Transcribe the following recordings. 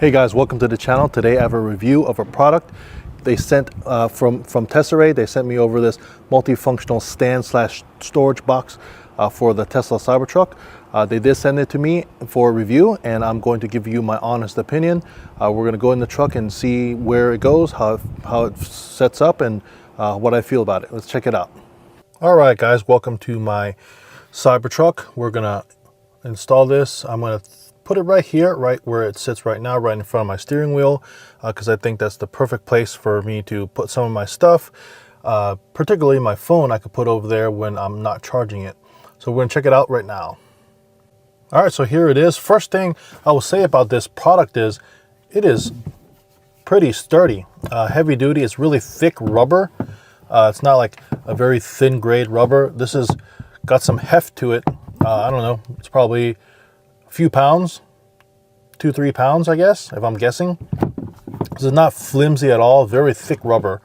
Hey guys, welcome to the channel. Today I have a review of a product they sent from Tesery. They sent me over this multifunctional stand slash storage box for the Tesla Cybertruck. They did send it to me for a review, and I'm going to give you my honest opinion. We're going to go in the truck and see where it goes, how it sets up, and what I feel about it. Let's check it out. All right guys, welcome to my Cybertruck. We're going to install this. I'm going to put it right here, right where it sits right now, right in front of my steering wheel, because I think that's the perfect place for me to put some of my stuff, particularly my phone. I could put over there when I'm not charging it. So we're gonna check it out right now. All right, so here it is. First thing I will say about this product is it is pretty sturdy, heavy duty. It's really thick rubber. It's not like a very thin grade rubber. This has got some heft to it. I don't know, it's probably few pounds, 2-3 pounds, I guess, if I'm guessing. This is not flimsy at all. Very thick rubber,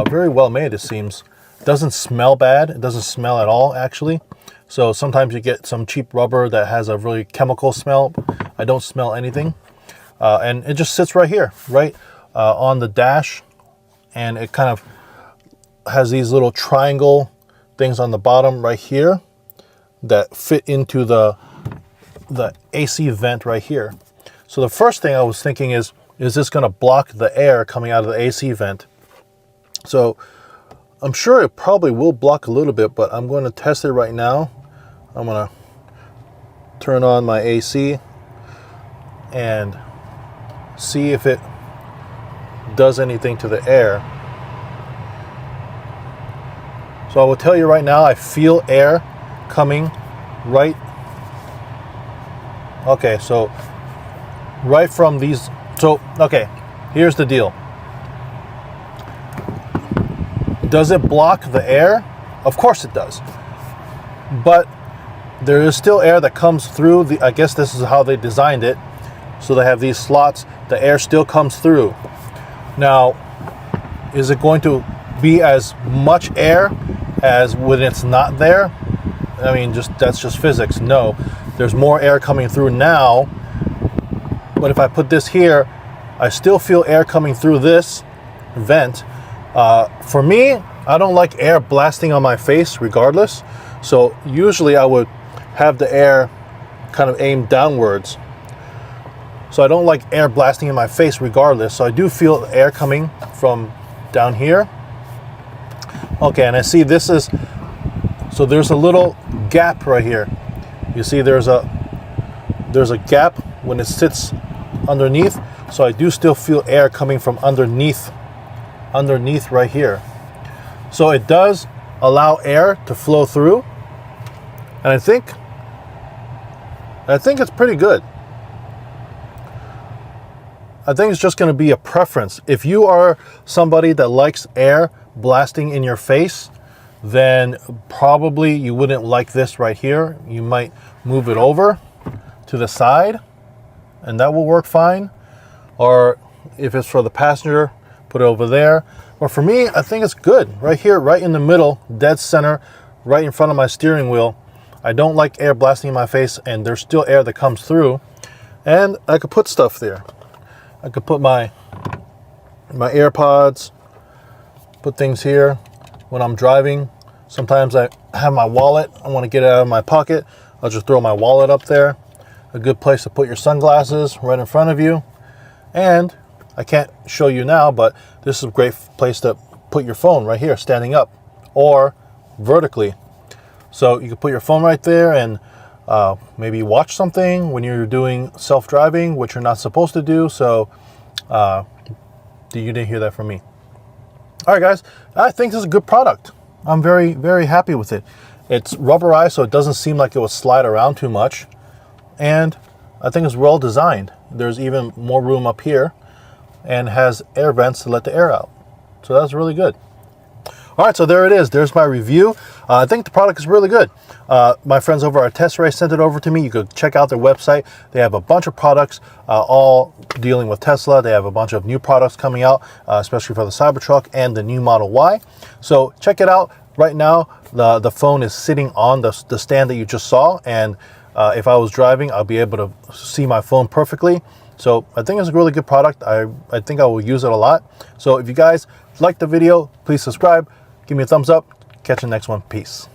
very well made, it seems. Doesn't smell bad. It doesn't smell at all, actually. So sometimes you get some cheap rubber that has a really chemical smell. I don't smell anything. And it just sits right here, right on the dash, and it kind of has these little triangle things on the bottom right here that fit into the AC vent right here. So the first thing I was thinking is this going to block the air coming out of the AC vent? So I'm sure it probably will block a little bit, but I'm going to test it right now. I'm going to turn on my AC and see if it does anything to the air. So I will tell you right now, I feel air coming right. Okay, so right from these, so okay, here's the deal. Does it block the air? Of course it does. But there is still air that comes through the, I guess this is how they designed it. So they have these slots, the air still comes through. Now, is it going to be as much air as when it's not there? I mean, that's just physics. No. There's more air coming through now, but if I put this here, I still feel air coming through this vent. For me, I don't like air blasting on my face regardless, so usually I would have the air kind of aimed downwards. So I don't like air blasting in my face regardless, so I do feel air coming from down here. Okay, and I see this is, so there's a little gap right here. You see there's a gap when it sits underneath, so I do still feel air coming from underneath right here. So it does allow air to flow through, and I think it's pretty good. I think it's just going to be a preference. If you are somebody that likes air blasting in your face, then probably you wouldn't like this right here. You might move it over to the side and that will work fine. Or if it's for the passenger, put it over there. Or for me, I think it's good right here, right in the middle, dead center, right in front of my steering wheel. I don't like air blasting in my face, and there's still air that comes through. And I could put stuff there. I could put my AirPods, put things here. When I'm driving, sometimes I have my wallet. I want to get it out of my pocket. I'll just throw my wallet up there. A good place to put your sunglasses right in front of you. And I can't show you now, but this is a great place to put your phone right here, standing up or vertically. So you can put your phone right there and maybe watch something when you're doing self-driving, which you're not supposed to do. So you didn't hear that from me. All right, guys, I think this is a good product. I'm very, very happy with it. It's rubberized, so it doesn't seem like it will slide around too much. And I think it's well designed. There's even more room up here and has air vents to let the air out. So that's really good. All right, so there it is. There's my review. I think the product is really good. My friends over at Tesery sent it over to me. You could check out their website. They have a bunch of products, all dealing with Tesla. They have a bunch of new products coming out, especially for the Cybertruck and the new Model Y. So check it out. Right now, the phone is sitting on the stand that you just saw, and if I was driving, I'll be able to see my phone perfectly. So I think it's a really good product. I think I will use it a lot. So if you guys like the video, please subscribe, give me a thumbs up. Catch you next one. Peace.